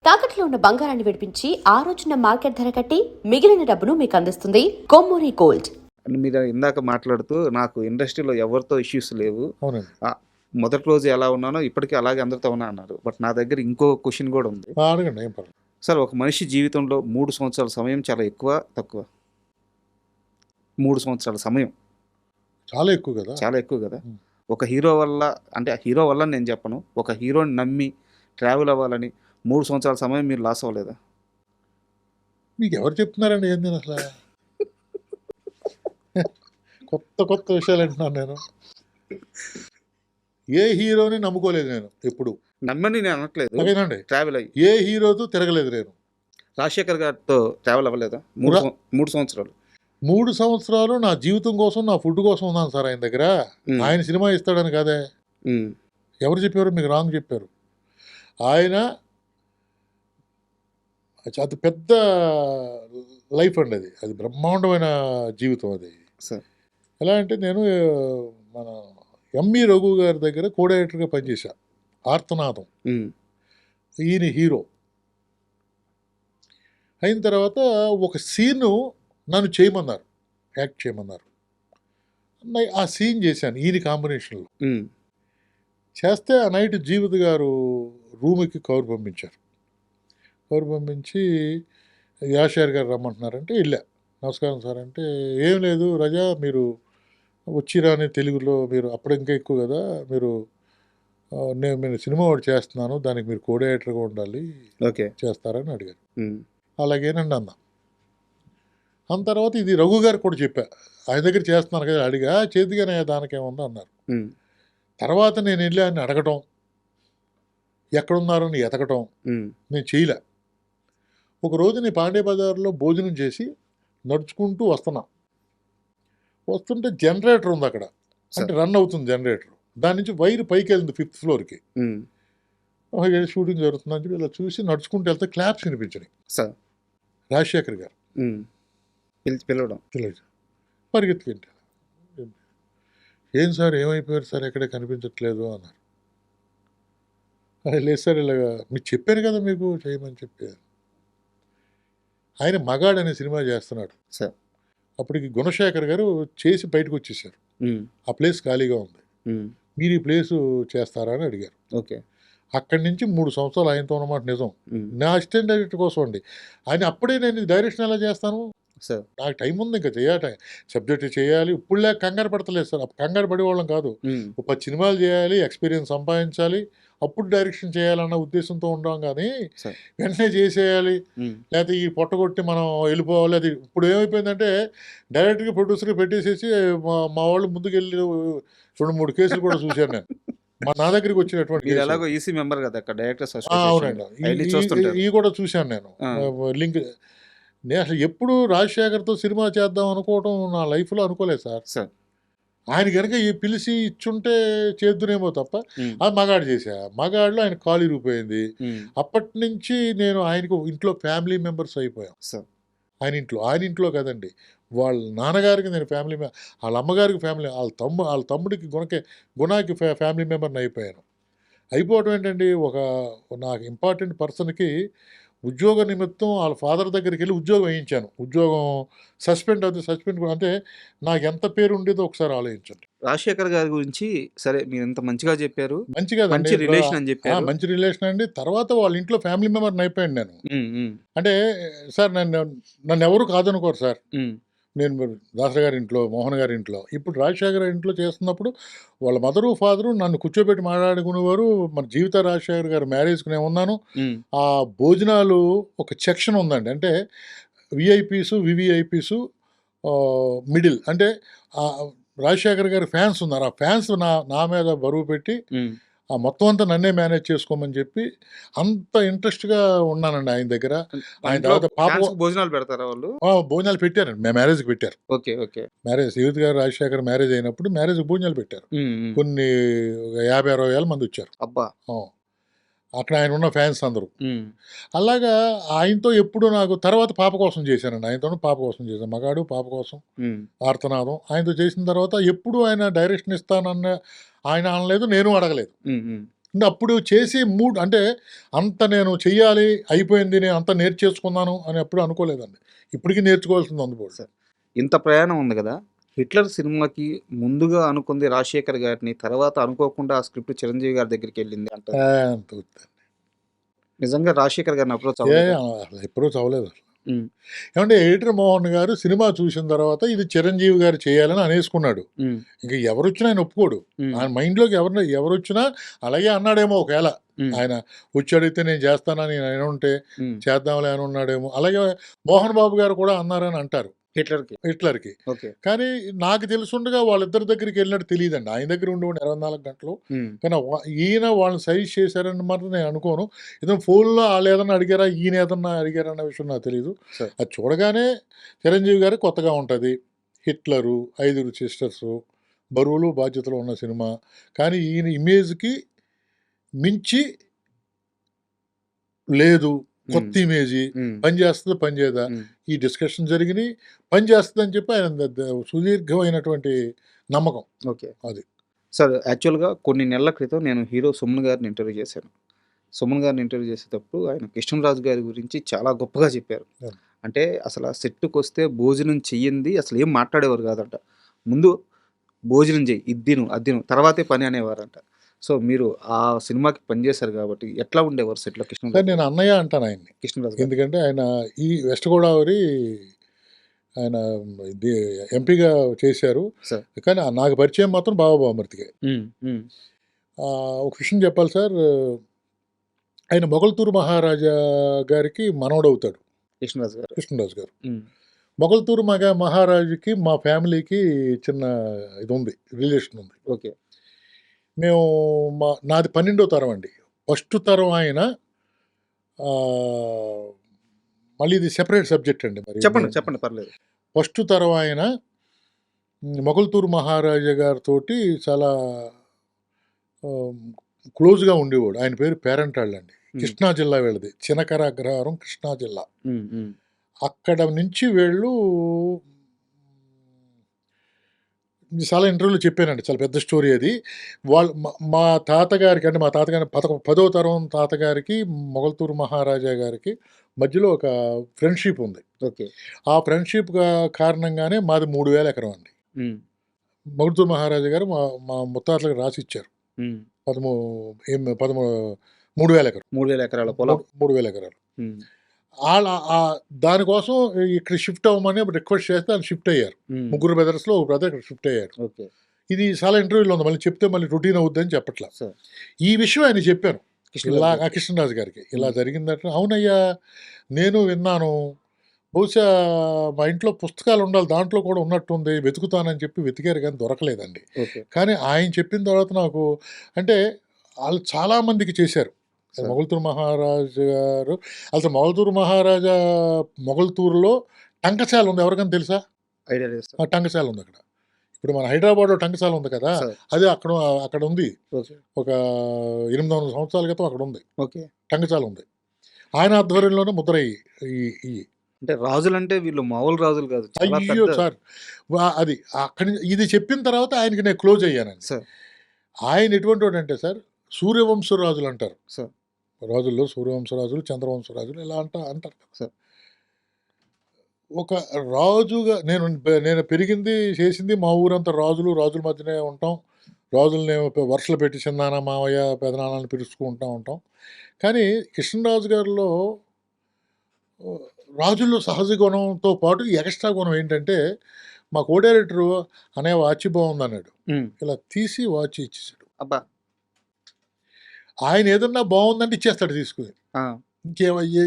తాకట్లో ఉన్న బంగారాన్ని విడిపించి ఆ రోజున మార్కెట్ ధర కట్టి మిగిలిన డబ్బును మీకు అందిస్తుంది కొమ్మూరి గోల్డ్. మీరు ఇందాక మాట్లాడుతూ నాకు ఇండస్ట్రీలో ఎవరితో ఇష్యూస్ లేవు, అవునండి. మొదటి రోజు ఎలా ఉన్నానో ఇప్పటికీ అలాగే అందరితో ఉన్నా అన్నారు. బట్ నా దగ్గర ఇంకో క్వశ్చన్ కూడా ఉంది. అడగండి, ఏం పర్లేదు. సార్, ఒక మనిషి జీవితంలో 3 సంవత్సరాల సమయం చాలా ఎక్కువ తక్కువ? 3 సంవత్సరాల సమయం చాలా ఎక్కువ కదా. చాలా ఎక్కువ కదా. ఒక హీరో వల్ల, అంటే హీరో వల్ల నేను చెప్పను, ఒక హీరోని నమ్మి ట్రావెల్ అవ్వాలని 3 సంవత్సరాల సమయం మీరు లాస్ అవ్వలేదా? మీకు ఎవరు చెప్తున్నారండి ఏంది అసలు? కొత్త కొత్త విషయాలు అంటున్నాను నేను. ఏ హీరోని నమ్ముకోలేదు నేను ఎప్పుడు. నమ్మని నేను అనట్లేదు, ఓకేనండి. ట్రావెల్ అయ్యి ఏ హీరోతో తిరగలేదు నేను. రాజశేఖర్ గారితో ట్రావెల్ అవ్వలేదా? 3 సంవత్సరాలు 3 సంవత్సరాలు నా జీవితం కోసం, నా ఫుడ్ కోసం ఉన్నాను సార్ ఆయన దగ్గర. ఆయన సినిమా ఇస్తాడని కాదే. ఎవరు చెప్పారు? మీకు రాంగ్ చెప్పారు. ఆయన అది పెద్ద లైఫ్ అండి, అది బ్రహ్మాండమైన జీవితం అది. ఎలా అంటే నేను మన ఎంఈ రఘు గారి దగ్గర కో డైరెక్టర్గా పనిచేశా. ఆర్తనాదం, ఈయన హీరో అయిన తర్వాత ఒక సీను నన్ను చేయమన్నారు, యాక్ట్ చేయమన్నారు. ఆ సీన్ చేశాను ఈయన కాంబినేషన్లో. చేస్తే ఆ నైట్ జీవిత గారు రూమ్కి కవర్ పంపించారు. కవర్ పంపించి యాషర్ గారు రమ్మంటున్నారంటే వెళ్ళా. నమస్కారం సార్ అంటే, ఏం లేదు రజా, మీరు వచ్చిరాని తెలుగులో మీరు అప్పుడు ఇంకా ఎక్కువ కదా, నేను సినిమా ఒకటి చేస్తున్నాను, దానికి మీరు కో డైరెక్టర్గా ఉండాలి, ఓకే చేస్తారని అడిగారు. అలాగేనండి అన్నా. అన్న తర్వాత ఇది రఘు గారు కూడా చెప్పా, ఆయన దగ్గర చేస్తున్నాను కదా. అడిగా, చేతిగానే దానికేముందో అన్నారు. తర్వాత నేను వెళ్ళి ఆయన అడగటం, ఎక్కడున్నారని ఎతకటం నేను చేయలే. ఒకరోజు నేను పాండే బజార్లో భోజనం చేసి నడుచుకుంటూ వస్తుంటే జనరేటర్ ఉంది అక్కడ, అంటే రన్ అవుతుంది జనరేటర్. దాని నుంచి వైర్ పైకి వెళ్ళింది 5th ఫ్లోర్కి. షూటింగ్ జరుగుతుందని చెప్పి ఇలా చూసి నడుచుకుంటూ వెళ్తే క్లాప్స్ వినిపించినాయి. రాజశేఖర్ గారు పిలవడం పరిగెత్తుకుంటా, ఏం సార్ ఏమైపోయారు సార్, ఎక్కడే కనిపించట్లేదు అన్నారు. లేదు సార్, ఇలాగా మీకు చెప్పాను కదా మీకు చేయమని చెప్పారు. ఆయన మగాడు అనే సినిమా చేస్తున్నాడు. అప్పటికి గుణశేఖర్ గారు చేసి బయటకు వచ్చేసారు. ఆ ప్లేస్ ఖాళీగా ఉంది, మీరు ఈ ప్లేసు చేస్తారా అని అడిగారు. ఓకే. అక్కడి నుంచి 3 సంవత్సరాలు ఆయనతో ఉన్నమాట నిజం. నా అసిస్టెంట్ డైరెక్టర్ కోసం అండి. ఆయన అప్పుడే నేను డైరెక్షన్ ఎలా చేస్తాను, నాకు టైం ఉంది, ఇంకా చేయాలి, సబ్జెక్ట్ చేయాలి. ఇప్పుడు లేక కంగారు పడతలేదు సార్, కంగారు పడేవాళ్ళం కాదు. ఒక 10 సినిమాలు చేయాలి, ఎక్స్పీరియన్స్ సంపాదించాలి, అప్పుడు డైరెక్షన్ చేయాలన్న ఉద్దేశంతో ఉంటాం. కానీ వెంటనే చేసేయాలి, లేకపోతే ఈ పొట్టగొట్టి మనం వెళ్ళిపోవాలి. అది ఇప్పుడు ఏమైపోయిందంటే డైరెక్ట్గా ప్రొడ్యూసర్గా పెట్టేసేసి మా వాళ్ళు ముందుకెళ్ళి 2-3 కేసులు కూడా చూశాను నేను. నా దగ్గరికి వచ్చినటువంటి అవునండి, ఇవి కూడా చూశాను నేను. లింక్ నేను అసలు ఎప్పుడు రాజశేఖర్తో సినిమా చేద్దాం అనుకోవటం నా లైఫ్లో అనుకోలేదు సార్. ఆయన కనుక పిలిచి ఇచ్చుంటే చేద్దునేమో తప్ప, అది మగాడు చేశా. మగాడులో ఆయన కాలు ఇరిగిపోయింది. అప్పటి నుంచి నేను ఆయనకు ఇంట్లో ఫ్యామిలీ మెంబర్స్ అయిపోయాం. ఆయన ఇంట్లో కదండి, వాళ్ళ నాన్నగారికి నేను ఫ్యామిలీ, వాళ్ళ అమ్మగారికి ఫ్యామిలీ, వాళ్ళ తమ్ముడికి గుణాకి ఫ్యామిలీ మెంబర్ని అయిపోయాను. అయిపోవటం ఏంటండి, నాకు ఇంపార్టెంట్ పర్సన్కి ఉద్యోగ నిమిత్తం వాళ్ళ ఫాదర్ దగ్గరికి వెళ్ళి ఉద్యోగం వేయించాను. ఉద్యోగం సస్పెండ్ అంటే నాకు ఎంత పేరు ఉండేదో ఒకసారి ఆలోచించండి. రాజశేఖర్ గారి గురించి సరే, మీరు ఎంత మంచిగా చెప్పారు, మంచి రిలేషన్ అని చెప్పారు. మంచి రిలేషన్ అండి. తర్వాత వాళ్ళ ఇంట్లో ఫ్యామిలీ మెంబర్ని అయిపోయాను నేను. అంటే సార్, నన్ను ఎవరు కాదనుకోరు సార్. నేను దాసరి గారి ఇంట్లో, మోహన్ గారి ఇంట్లో, ఇప్పుడు రాజశేఖర్ ఇంట్లో చేస్తున్నప్పుడు వాళ్ళ మదరు ఫాదరు నన్ను కూర్చోబెట్టి మాట్లాడుకునేవారు. మన జీవిత రాజశేఖర్ గారు మ్యారేజ్కి నేను ఉన్నాను. ఆ భోజనాలు ఒక సెక్షన్ ఉందండి, అంటే విఐపీసు, వివిఐపీసు, మిడిల్, అంటే రాజశేఖర్ గారి ఫ్యాన్స్ ఉన్నారు. ఆ ఫ్యాన్స్ నా మీద బరువు పెట్టి ఆ మొత్తం అంతా నన్నే మేనేజ్ చేసుకోమని చెప్పి అంత ఇంట్రెస్ట్గా ఉన్నానండి ఆయన దగ్గర. ఆయన తర్వాత భోజనాలు పెడతారా వాళ్ళు? భోజనాలు పెట్టారండి, మేము మ్యారేజ్కి పెట్టారు. మ్యారేజ్ జీవిత గారు రాజశేఖర్ మ్యారేజ్ అయినప్పుడు మ్యారేజ్ భోజనాలు పెట్టారు. కొన్ని 50-60 వేల మంది వచ్చారు. అక్కడ ఆయన ఉన్న ఫ్యాన్స్ అందరూ. అలాగా ఆయనతో ఎప్పుడు నాకు తర్వాత పాప కోసం చేశానండి. ఆయనతో పాప కోసం చేశాను, మగాడు పాప కోసం, ఆర్తనాదం. ఆయనతో చేసిన తర్వాత ఎప్పుడు ఆయన డైరెక్షన్ ఇస్తానన్న ఆయన అనలేదు, నేను అడగలేదు. అంటే అప్పుడు చేసి మూడ్ అంటే అంత నేను చెయ్యాలి, అయిపోయింది, నేను అంత నేర్చేసుకున్నాను అని ఎప్పుడు అనుకోలేదండి. ఇప్పటికీ నేర్చుకోవాల్సింది అందుబాటు. సార్ ఇంత ప్రయాణం ఉంది కదా, హిట్లర్ సినిమాకి ముందుగా అనుకుంది రాజశేఖర్ గారిని, తర్వాత అనుకోకుండా ఆ స్క్రిప్ట్ చిరంజీవి గారి దగ్గరికి వెళ్ళింది అంట. అంత నిజంగా రాజశేఖర్ గారిని అప్రోచ్ అసలు ఎప్పుడూ చదవలేదు. ఏమంటే ఎడిటర్ మోహన్ గారు సినిమా చూసిన తర్వాత ఇది చిరంజీవి గారు చేయాలని అనేసుకున్నాడు. ఇంకా ఎవరొచ్చినా ఆయన ఒప్పుకోడు. ఆయన మైండ్లోకి ఎవరొచ్చినా అలాగే అన్నాడేమో. ఒకవేళ ఆయన వచ్చి అడిగితే నేను చేస్తానని ఆయన ఉంటే చేద్దాంలే అని ఉన్నాడేమో. అలాగే మోహన్ బాబు గారు కూడా అన్నారని అంటారు హిట్లర్కి. కానీ నాకు తెలుసుండగా వాళ్ళిద్దరి దగ్గరికి వెళ్ళినట్టు తెలియదండి. ఆయన దగ్గర ఉండేవాడు 24 గంటలు. కానీ ఈయన వాళ్ళని సజెస్ట్ చేశారని మాత్రం నేను అనుకోను. ఏదైనా ఫోన్లో వాళ్ళు ఏదన్నా అడిగారా, ఈయన ఏదన్నా అడిగారా అన్న విషయం నాకు తెలియదు. అది చూడగానే చిరంజీవి గారు కొత్తగా ఉంటుంది. హిట్లరు, 5 సిస్టర్సు, బరువులు బాధ్యతలు ఉన్న సినిమా. కానీ ఈయన ఇమేజ్కి మించి లేదు, కొత్త ఇమేజీ, పని చేస్తుంది పని చేయదా, ఈ డిస్కషన్ జరిగినాయి. పని చేస్తుంది అని చెప్పి ఆయన సుదీర్ఘమైనటువంటి నమ్మకం. అది సార్ యాక్చువల్గా కొన్ని నెలల క్రితం నేను హీరో సుమన్ గారిని ఇంటర్వ్యూ చేశాను. సుమన్ గారిని ఇంటర్వ్యూ చేసేటప్పుడు ఆయన కృష్ణరాజు గారి గురించి చాలా గొప్పగా చెప్పారు. అంటే అసలు ఆ సెట్కి వస్తే భోజనం చెయ్యింది అసలు ఏం మాట్లాడేవారు కాదంట. ముందు భోజనం చెయ్యి, ఇద్దిను అద్దిను, తర్వాతే పని అనేవారంట. సో మీరు ఆ సినిమాకి పనిచేశారు కాబట్టి ఎట్లా ఉండేవారు సెట్లో కృష్ణరాజు? నేను అన్నయ్య అంటాను ఆయన్ని, కృష్ణరాజు. ఎందుకంటే ఆయన ఈ వెస్ట్ గోదావరి ఆయన ఎంపీగా చేశారు. కానీ నాకు పరిచయం మాత్రం బావమూర్తికే. ఒక విషయం చెప్పాలి సార్, ఆయన మొగల్తూరు మహారాజా గారికి మనవడవుతాడు కృష్ణరాజు గారు. మొగల్తూరు మహారాజుకి మా ఫ్యామిలీకి చిన్న ఇది ఉంది, రిలేషన్ ఉంది. మేము నాది 12వ తరం అండి. ఫస్ట్ తరం ఆయన, మళ్ళీ ఇది సెపరేట్ సబ్జెక్ట్ అండి. మరి చెప్పండి పర్లేదు. ఫస్ట్ తరం ఆయన మొగల్తూరు మహారాజా గారితో చాలా క్లోజ్గా ఉండేవాడు. ఆయన పేరు పేరంటాళ్ళు అండి. కృష్ణా జిల్లా వీళ్ళది, చినకర అగ్రహారం, కృష్ణా జిల్లా. అక్కడ నుంచి వీళ్ళు చాలా ఇంటర్వ్యూలో చెప్పానండి, చాలా పెద్ద స్టోరీ అది. వాళ్ళు మా తాతగారికి, అంటే మా తాతగారి 10వ తరం తాతగారికి మొగల్తూరు మహారాజా గారికి మధ్యలో ఒక ఫ్రెండ్షిప్ ఉంది. ఆ ఫ్రెండ్షిప్ కారణంగానే మాది 3000 ఎకరం అండి. మొగల్తూరు మహారాజా గారు మా ముత్తాతలకు రాసి ఇచ్చారు 3000 ఎకరం, 3000 ఎకరాల పొలం, 3000 ఎకరాలు. దానికోసం ఇక్కడ షిఫ్ట్ అవ్వమని రిక్వెస్ట్ చేస్తే ఆయన షిఫ్ట్ అయ్యారు. 3 బ్రదర్స్లో ఒక బ్రదర్ ఇక్కడ షిఫ్ట్ అయ్యారు. ఇది చాలా ఇంటర్వ్యూలో ఉంది, మళ్ళీ చెప్తే మళ్ళీ రొటీన్ అవుద్దని చెప్పట్లా. ఈ విషయం ఆయన చెప్పాను ఇలా కృష్ణరాజు గారికి, ఇలా జరిగిందట. అవునయ్యా నేను విన్నాను, బహుశా మా ఇంట్లో పుస్తకాలు ఉండాలి, దాంట్లో కూడా ఉన్నట్టుంది, వెతుకుతానని చెప్పి వెతికారు కానీ దొరకలేదండి. కానీ ఆయన చెప్పిన తర్వాత నాకు, అంటే వాళ్ళు చాలామందికి చేశారు. మొగల్తూరు మహారాజు గారు అసలు మొగల్తూరు మహారాజా మొగల్తూరులో టంకశాల ఉంది, ఎవరికైనా తెలుసా? టంకశాల ఉంది అక్కడ. ఇప్పుడు మన హైదరాబాద్లో టంకశాల ఉంది కదా, అది అక్కడ ఉంది. ఒక 800 సంవత్సరాల క్రితం అక్కడ ఉంది, టంకశాల ఉంది. ఆయన ఆధ్వర్యంలోనే ముద్రయ్యి. అంటే రాజులు అంటే వీళ్ళు మామూలు రాజులు కాదు. అయ్యో సార్, అది అక్కడి ఇది చెప్పిన తర్వాత ఆయనకి నేను క్లోజ్ అయ్యానండి. ఆయన ఎటువంటి వాడు అంటే సార్, సూర్యవంశరాజులు అంటారు సార్. రాజుల్లో సూర్యవంశరాజులు, చంద్రవంశరాజులు ఇలా అంటారు కదా సార్. ఒక రాజుగా నేను పెరిగింది చేసింది మా ఊరంతా రాజుల మధ్యనే ఉంటాం. రాజుల్ని వరుసలు పెట్టి చిన్నాన్న, మావయ్య, పెదనాన్నని పిలుచుకుంటూ ఉంటాం. కానీ కృష్ణరాజు గారిలో రాజుల్లో సహజ గుణంతో పాటు ఎక్స్ట్రా గుణం ఏంటంటే, మా కో డైరెక్టరు అనే వాచ్ బాగుంది అన్నాడు. ఇలా తీసి వాచ్ ఇచ్చేసాడు. అబ్బా, ఆయన ఏదన్నా బాగుందంటే ఇచ్చేస్తాడు తీసుకుని.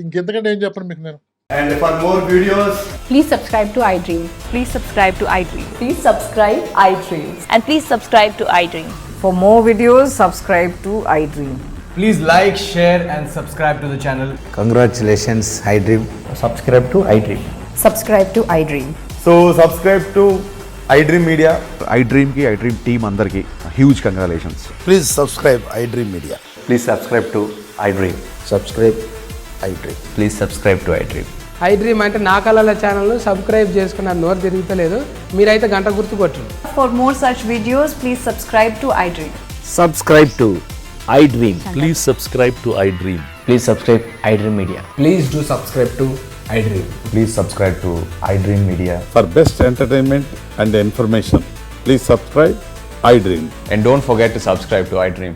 ఇంకెంతకంటే ఏం చెప్పను మీకు నేను. And for more videos, please subscribe to iDream. Please subscribe to iDream. Please subscribe iDream. And please subscribe to iDream. For more videos, subscribe to iDream. please like, share and subscribe to the channel. Congratulations, iDream. Subscribe to iDream. Subscribe to iDream. So subscribe to iDream Media. iDream team andarki huge congratulations. Please subscribe iDream Media. Please subscribe to iDream. Subscribe iDream. Please subscribe to iDream. iDream అంటే నా కళల ఛానల్ను subscribe చేసుకున్న నోరు తిరుగుతలేదు, మీరైతే గంట గుర్తు కొట్టండి. For more such videos, please subscribe to iDream. Subscribe to iDream. Please subscribe to iDream. Please subscribe iDream Media. Please do subscribe to iDream. Please subscribe to iDream Media. For best entertainment and information, please subscribe iDream. And don't forget to subscribe to iDream.